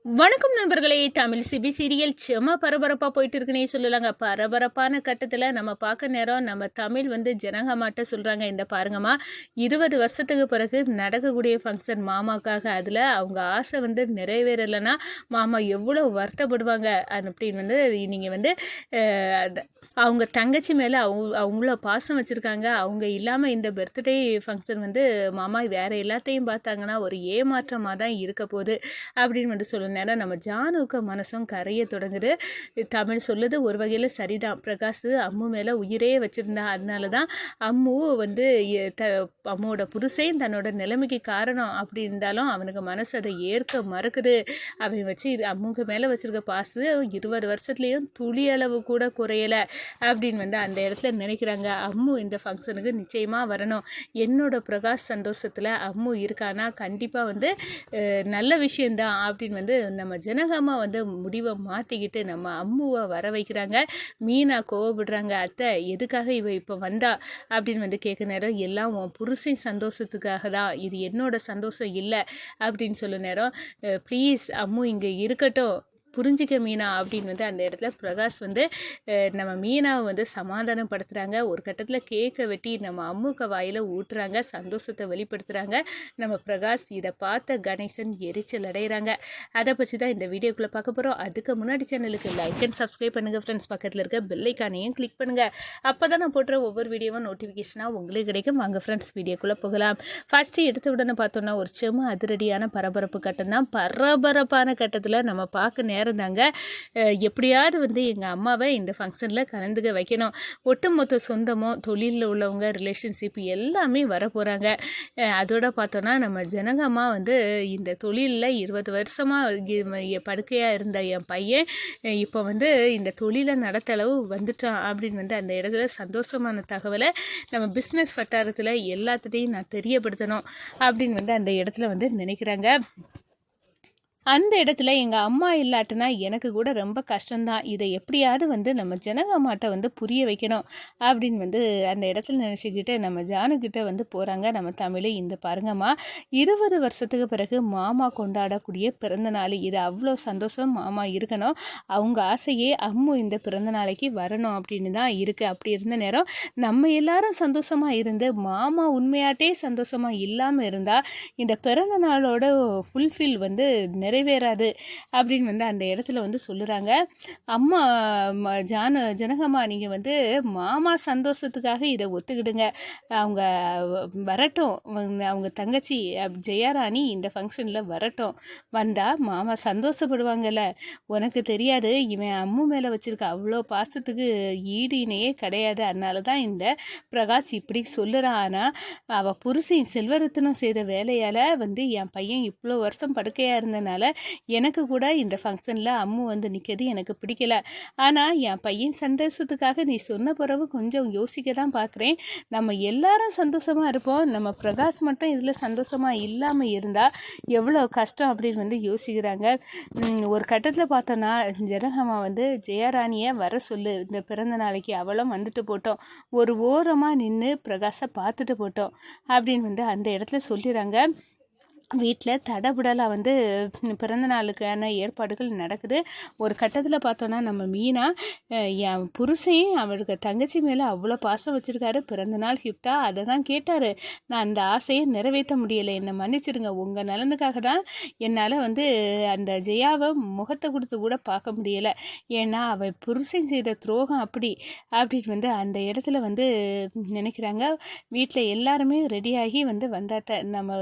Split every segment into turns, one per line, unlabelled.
வணக்கம் நண்பர்களே. Tamil CP serial செம பரபரப்பாக போயிட்டு இருக்குன்னே சொல்லலாங்க. பரபரப்பான கட்டத்தில் நம்ம பார்க்க நேரம் நம்ம தமிழ் ஜனகமாட்ட சொல்கிறாங்க, இந்த பாருங்கம்மா, 20 வருஷத்துக்கு பிறகு நடக்கக்கூடிய ஃபங்க்ஷன் மாமாக்காக, அதில் அவங்க ஆசை நிறைவேறலைன்னா மாமா எவ்வளோ வருத்தப்படுவாங்க அப்படின்னு நீங்கள் அவங்க தங்கச்சி மேலே அவங்கள பாசம் வச்சுருக்காங்க. அவங்க இல்லாமல் இந்த பர்த்டே ஃபங்க்ஷன் மாமா வேறு எல்லாத்தையும் பார்த்தாங்கன்னா ஒரு ஏமாற்றமாக தான் இருக்க போகுது அப்படின்னு சொல்ல நேரம் நம்ம ஜானுக்கு மனசும் கரைய தொடங்குது. தமிழ் சொல்லுது ஒரு வகையில் சரிதான். பிரகாஷ் அம்மு மேலே உயிரே வச்சுருந்தா, அதனால தான் அம்மு அம்முவோட புருஷன் தன்னோட நிலைமைக்கு காரணம். அப்படி இருந்தாலும் அவனுக்கு மனசு அதை ஏற்க மறுக்குது. அவன் அம்முக்கு மேலே வச்சுருக்க பாசு 20 வருஷத்துலேயும் துளி அளவு கூட குறையலை அப்படின்னு அந்த இடத்துல நினைக்கிறாங்க. அம்மு இந்த ஃபங்க்ஷனுக்கு நிச்சயமாக வரணும். என்னோட பிரகாஷ் சந்தோஷத்தில் அம்மு இருக்கானா கண்டிப்பாக நல்ல விஷயந்தான் அப்படின்னு நம்ம ஜனகம்மா முடிவை மாற்றிக்கிட்டு நம்ம அம்முவை வர வைக்கிறாங்க. மீனா கோவப்படுறாங்க. அத்தை எதுக்காக இவ இப்போ வந்தா அப்படின்னு கேட்க நேரம், எல்லாம் உன் புருஷன் சந்தோஷத்துக்காக தான், இது என்னோட சந்தோஷம் இல்லை அப்படின்னு சொல்ல நேரம், ப்ளீஸ் அம்மு இங்கே இருக்கட்டும், புரிஞ்சிக்க மீனா அப்படின்னு அந்த இடத்துல பிரகாஷ் நம்ம மீனாவை சமாதானப்படுத்துகிறாங்க. ஒரு கட்டத்தில் கேக்கை வெட்டி நம்ம அம்முக்க வாயில் ஊட்டுறாங்க, சந்தோஷத்தை வெளிப்படுத்துகிறாங்க. நம்ம பிரகாஷ் இதை பார்த்த கணேசன் எரிச்சல் அடைகிறாங்க. அதை பற்றி தான் இந்த வீடியோக்குள்ளே பார்க்க போகிறோம். அதுக்கு முன்னாடி சேனலுக்கு லைக் அண்ட் சப்ஸ்கிரைப் பண்ணுங்கள் ஃப்ரெண்ட்ஸ். பக்கத்தில் இருக்க பெல்லைக்கானையும் கிளிக் பண்ணுங்கள். அப்போ தான் நான் போடுற ஒவ்வொரு வீடியோவும் நோட்டிஃபிகேஷனாக உங்களுக்கு கிடைக்கும். வாங்க ஃப்ரெண்ட்ஸ் வீடியோக்குள்ளே போகலாம். ஃபஸ்ட்டு எடுத்த உடனே பார்த்தோன்னா ஒரு செம அதிரடியான பரபரப்பு கட்டம் தான். பரபரப்பான கட்டத்தில் நம்ம பார்க்க இருந்தாங்க. எப்படியாவது எங்கள் அம்மாவை இந்த ஃபங்க்ஷனில் கலந்துக்க வைக்கணும். ஒட்டுமொத்த சொந்தமும் தொழிலில் உள்ளவங்க ரிலேஷன்ஷிப் எல்லாமே வர போகிறாங்க. அதோட பார்த்தோன்னா நம்ம ஜனகம்மா இந்த தொழிலில் 20 வருஷமாக படுக்கையாக இருந்த என் பையன் இப்போ இந்த தொழிலை நடத்தளவு வந்துட்டான் அப்படின்னு அந்த இடத்துல சந்தோஷமான தகவலை நம்ம பிஸ்னஸ் வட்டாரத்தில் எல்லாத்துட்டையும் நான் தெரியப்படுத்தணும் அப்படின்னு அந்த இடத்துல நினைக்கிறாங்க. அந்த இடத்துல எங்கள் அம்மா இல்லாட்டினா எனக்கு கூட ரொம்ப கஷ்டம்தான். இதை எப்படியாவது நம்ம ஜனகம்மாட்ட புரிய வைக்கணும் அப்படின்னு அந்த இடத்துல நினச்சிக்கிட்டு நம்ம ஜானுக்கிட்ட போகிறாங்க நம்ம தமிழ். இந்த பாருங்கம்மா, 20 வருஷத்துக்கு பிறகு மாமா கொண்டாடக்கூடிய பிறந்த நாள் இது. அவ்வளோ சந்தோஷம் மாமா இருக்கணும். அவங்க ஆசையே அம்மு இந்த பிறந்த நாளைக்கு வரணும் அப்படின்னு தான் இருக்குது. அப்படி இருந்த நேரம் நம்ம எல்லாரும் சந்தோஷமாக இருந்து மாமா உண்மையாட்டே சந்தோஷமாக இல்லாமல் இருந்தால் இந்த பிறந்த நாளோட ஃபுல்ஃபில் நிறைவேறாது அப்படின்னு அந்த இடத்துல சொல்லுறாங்க. அம்மா ஜனகம்மா நீங்கள் மாமா சந்தோஷத்துக்காக இதை ஒத்துக்கிடுங்க. அவங்க வரட்டும், அவங்க தங்கச்சி ஜெயாராணி இந்த ஃபங்க்ஷனில் வரட்டும். வந்தால் மாமா சந்தோஷப்படுவாங்கல்ல. உனக்கு தெரியாது, இவன் அம்மு மேலே வச்சுருக்க அவ்வளோ பாசத்துக்கு ஈடு இணையே கிடையாது. அதனால தான் இந்த பிரகாஷ் இப்படி சொல்லுறான். ஆனால் அவள் புருஷன் செல்வரத்னம் செய்த வேலையால் என் பையன் இவ்வளோ வருஷம் படுக்கையாக இருந்தனால எனக்கு கூட இந்த ஃபங்க்ஷனில் அம்மு நிற்கிறது எனக்கு பிடிக்கல. ஆனால் என் பையன் சந்தோஷத்துக்காக நீ சொன்ன பிறகு கொஞ்சம் யோசிக்க தான் பார்க்குறேன். நம்ம எல்லாரும் சந்தோஷமாக இருப்போம், நம்ம பிரகாஷ் மட்டும் இதில் சந்தோஷமாக இல்லாமல் இருந்தால் எவ்வளோ கஷ்டம் அப்படின்னு யோசிக்கிறாங்க. ஒரு கட்டத்தில் பார்த்தோன்னா ஜனகம்மா ஜெயராணியை வர சொல்லு, இந்த பிறந்த நாளைக்கு அவளும் வந்துட்டு போட்டோம், ஒரு ஓரமாக நின்று பிரகாஷை பார்த்துட்டு போட்டோம் அப்படின்னு அந்த இடத்துல சொல்லிடுறாங்க. வீட்டில் தடபுடலாக பிறந்த நாளுக்கான ஏற்பாடுகள் நடக்குது. ஒரு கட்டத்தில் பார்த்தோன்னா நம்ம மீனா, என் புருஷன் அவருக்கு தங்கச்சி மேலே அவ்வளோ பாசம் வச்சுருக்காரு, பிறந்த நாள் கிஃப்டாக அதை தான் கேட்டார். நான் அந்த ஆசையை நிறைவேற்ற முடியலை, என்னை மன்னிச்சிடுங்க. உங்கள் நலனுக்காக தான் என்னால் அந்த ஜெயாவை முகத்தை கொடுத்து கூட பார்க்க முடியலை. ஏன்னா அவள் புருஷன் செய்த துரோகம் அப்படின்னு அந்த இடத்துல நினைக்கிறாங்க. வீட்டில் எல்லாருமே ரெடியாகி வந்தாட்ட நம்ம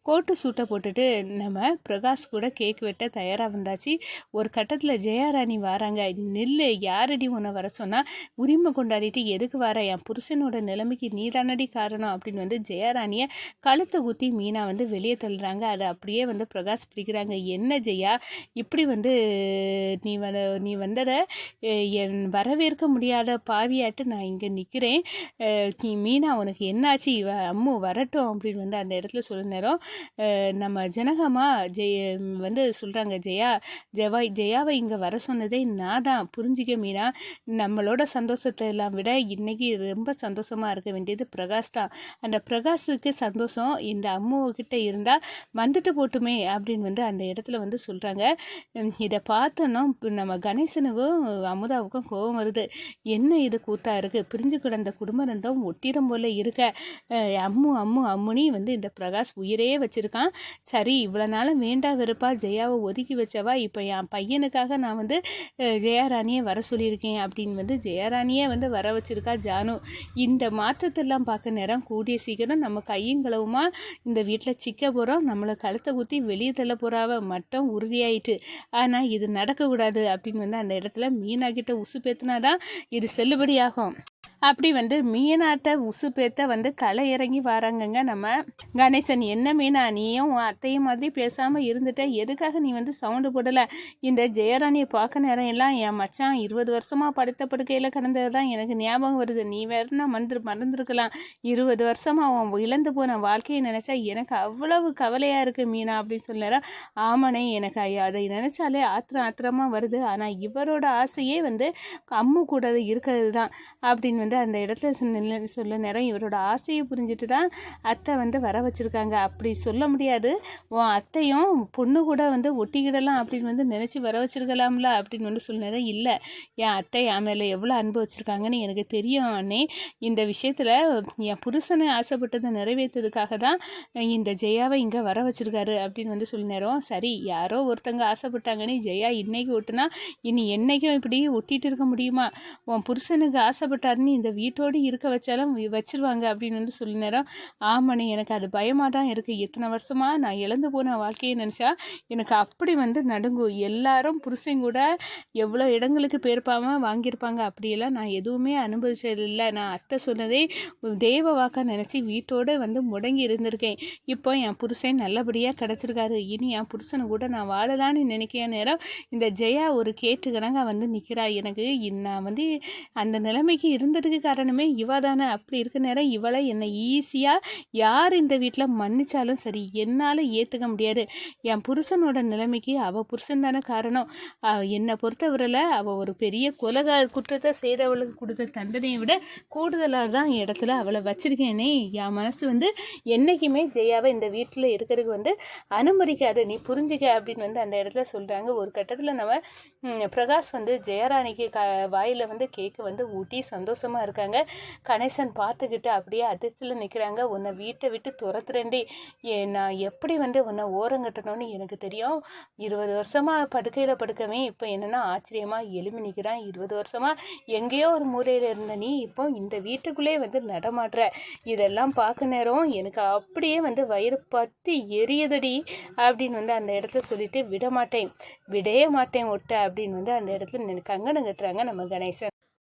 கோட்டு சூட்டை போட்டுட்டு நம்ம பிரகாஷ் கூட கேக் வெட்ட தயாராக வந்தாச்சு. ஒரு கட்டத்தில் ஜெயாராணி வராங்க. நெல்லு யாரடி உன்னை வர சொன்னால் உரிமை கொண்டாடிட்டு எதுக்கு வர, என் புருஷனோட நிலைமைக்கு நீதானடி காரணம் அப்படின்னு ஜெயாராணியை கழுத்தை ஊற்றி மீனா வெளியே தள்ளுறாங்க. அதை அப்படியே பிரகாஷ் பிடிக்கிறாங்க. என்ன ஜெயா இப்படி நீ வந்ததை என் வரவேற்க முடியாத பாவியாட்டு நான் இங்கே நிற்கிறேன். மீனா உனக்கு என்னாச்சு, இவ அம்மு வரட்டும் அப்படின்னு அந்த இடத்துல சொல்ல நேரம் நம்ம ஜனகம்மா வந்து சொல்கிறாங்க, ஜெயாவை இங்கே வர சொன்னதே நான் தான், புரிஞ்சிக்க மீனா. நம்மளோட சந்தோஷத்தை எல்லாம் விட இன்னைக்கு ரொம்ப சந்தோஷமாக இருக்க வேண்டியது பிரகாஷ் தான். அந்த பிரகாஷுக்கு சந்தோஷம் இந்த அம்முக்கிட்ட இருந்தால் வந்துட்டு போட்டுமே அப்படின்னு வந்து அந்த இடத்துல வந்து சொல்கிறாங்க. இதை பார்த்தோன்னா நம்ம கணேசனுக்கும் அமுதாவுக்கும் கோபம் வருது. என்ன இது கூத்தா இருக்குது, பிரிஞ்சு கிடந்த குடும்பம் ரெண்டும் ஒட்டிடம் போல இருக்க. அம்முனி வந்து இந்த பிரகாஷ் உயிரே வச்சுருக்கான். சரி, இவ்வளோ நாளும் வேண்டா வெறுப்பா ஜெயாவை ஒதுக்கி வச்சவா இப்போ என் பையனுக்காக நான் வந்து ஜெயாராணியை வர சொல்லியிருக்கேன் அப்படின்னு வந்து ஜெயாராணியே வந்து வர வச்சிருக்கா ஜானு. இந்த மாற்றத்தெல்லாம் பார்க்க நேரம் கூடிய சீக்கிரம் நம்ம கையும் களவுமா இந்த வீட்டில் சிக்க போகிறோம், நம்மளை கழுத்தை குத்தி வெளியே தள்ள போகிறாவ மட்டும் உறுதியாயிட்டு. ஆனால் இது நடக்கக்கூடாது அப்படின்னு வந்து அந்த இடத்துல மீனா கிட்ட உசு பேத்துனாதான் இது செல்லுபடியாகும். அப்படி வந்து மீனாட்ட உசு பேத்த வந்து களை இறங்கி வராங்கங்க நம்ம கணேசன். என்ன மீனா, நீயும் அத்தையும் மாதிரி பேசாமல் இருந்துட்ட, எதுக்காக நீ வந்து சவுண்டு போடலை? இந்த ஜெயராணியை பார்க்க நேரம் எல்லாம் என் மச்சான் 20 வருஷமாக படுத்த படுக்கையில் கிடந்தது தான் எனக்கு ஞாபகம் வருது. நீ வேறுனா மறந்துருக்கலாம். 20 வருஷமாக அவன் இழந்து போன வாழ்க்கையை நினச்சா எனக்கு அவ்வளவு கவலையாக இருக்குது மீனா அப்படின்னு சொன்னாரா. ஆமாண்ணே, எனக்கு அதை நினச்சாலே ஆத்திரமாக வருது. ஆனால் இவரோட ஆசையே வந்து அம்மு கூட இருக்கிறது தான் அப்படின்னு வந்து அந்த இடத்துல சொல்ல நேரம் இவரோட ஆசையை புரிஞ்சுட்டு தான் அத்தை வந்து வர வச்சுருக்காங்க. அப்படி சொல்ல முடியாது, உன் அத்தையும் பொண்ணு கூட வந்து ஒட்டிக்கிடலாம் அப்படின்னு வந்து நினச்சி வர வச்சுருக்கலாம்ல அப்படின்னு வந்து சொல்ல நேரம் இல்லை, என் அத்தை என் மேலே எவ்வளோ அன்பு வச்சுருக்காங்கன்னு எனக்கு தெரியும் அண்ணே. இந்த விஷயத்தில் என் புருஷனை ஆசைப்பட்டதை நிறைவேற்றதுக்காக தான் இந்த ஜெயாவை இங்கே வர வச்சுருக்காரு அப்படின்னு வந்து சொல்ல நேரம். சரி, யாரோ ஒருத்தங்க ஆசைப்பட்டாங்கன்னு ஜெயா இன்னைக்கு ஒட்டுனா இனி என்னைக்கும் இப்படி ஒட்டிகிட்டு இருக்க முடியுமா? உன் புருஷனுக்கு ஆசைப்பட்டாருன்னு இந்த வீட்டோடு இருக்க வச்சாலும் வச்சிருவாங்க அப்படின்னு வந்து சொல்ல நேரம். ஆமாண்ணே, எனக்கு அது பயமாக தான் இருக்குது. எத்தனை வருஷமாக நான் இழந்து போன வாழ்க்கையை நினச்சா எனக்கு அப்படி வந்து நடுங்கும். எல்லாரும் புருஷன் கூட எவ்வளோ இடங்களுக்கு பேர்ப்பாமல் வாங்கியிருப்பாங்க, அப்படியெல்லாம் நான் எதுவுமே அனுபவிச்சதில்லை. நான் அத்தை சொன்னதே தெய்வ வாக்காக நினச்சி வீட்டோடு வந்து முடங்கி இருந்திருக்கேன். இப்போ என் புருஷன் நல்லபடியாக கிடச்சிருக்காரு. இனி என் புருஷனை கூட நான் வாழலான்னு நினைக்கிற நேரம் இந்த ஜெயா ஒரு கேட்டுக்கணங்க வந்து நிற்கிறா. எனக்கு நான் வந்து அந்த நிலைமைக்கு இருந்ததுக்கு காரணமே இவ தானே. அப்படி இருக்க நேரம் இவளை என்னை ஈஸியாக யார் இந்த வீட்டில் மன்னிச்சாலும் சரி என்னால் ஏற்றுக்க முடியாது. என் புருஷனோட நிலைமைக்கு அவள் புருஷன் தானே காரணம். என்னை பொறுத்தவரையில் அவள் ஒரு பெரிய குற்றத்தை செய்தவளுக்கு கொடுத்த தண்டனையை விட கூடுதலாக தான் இடத்துல அவளை வச்சிருக்கேனே. என் மனசு வந்து என்றைக்குமே ஜெயாவை இந்த வீட்டில் இருக்கிறதுக்கு வந்து அனுமதிக்காது, நீ புரிஞ்சுக்க அப்படின்னு வந்து அந்த இடத்துல சொல்கிறாங்க. ஒரு கட்டத்தில் நம்ம பிரகாஷ் வந்து ஜெயராணிக்கு வாயில் வந்து கேக்கு வந்து ஊட்டி சந்தோஷமாக இருக்காங்க. கணேசன் பார்த்துக்கிட்டு அப்படியே அதிர்ச்சியில் நிற்கிறாங்க. உன்னை வீட்டை விட்டு துரத்துறேன்டி, நான் எப்படி வந்து உன்னை ஓரங்கட்டணும்னு எனக்கு தெரியும். 20 வருஷமாக படுக்கையில் படுக்கவே இப்போ என்னென்னா ஆச்சரியமாக எலும்பி நிற்கிறான். 20 வருஷமாக எங்கேயோ ஒரு மூலையில் இருந்த நீ இப்போ இந்த வீட்டுக்குள்ளே வந்து நடமாட்டுற. இதெல்லாம் பார்க்க நேரம் எனக்கு அப்படியே வந்து வயிறு பற்றி எரியதடி அப்படின்னு வந்து அந்த இடத்துல சொல்லிட்டு விடவே மாட்டேன் ஒட்ட அப்படின்னு வந்து அந்த இடத்துல கங்கணம் கட்டுறாங்க நம்ம கணேசன்.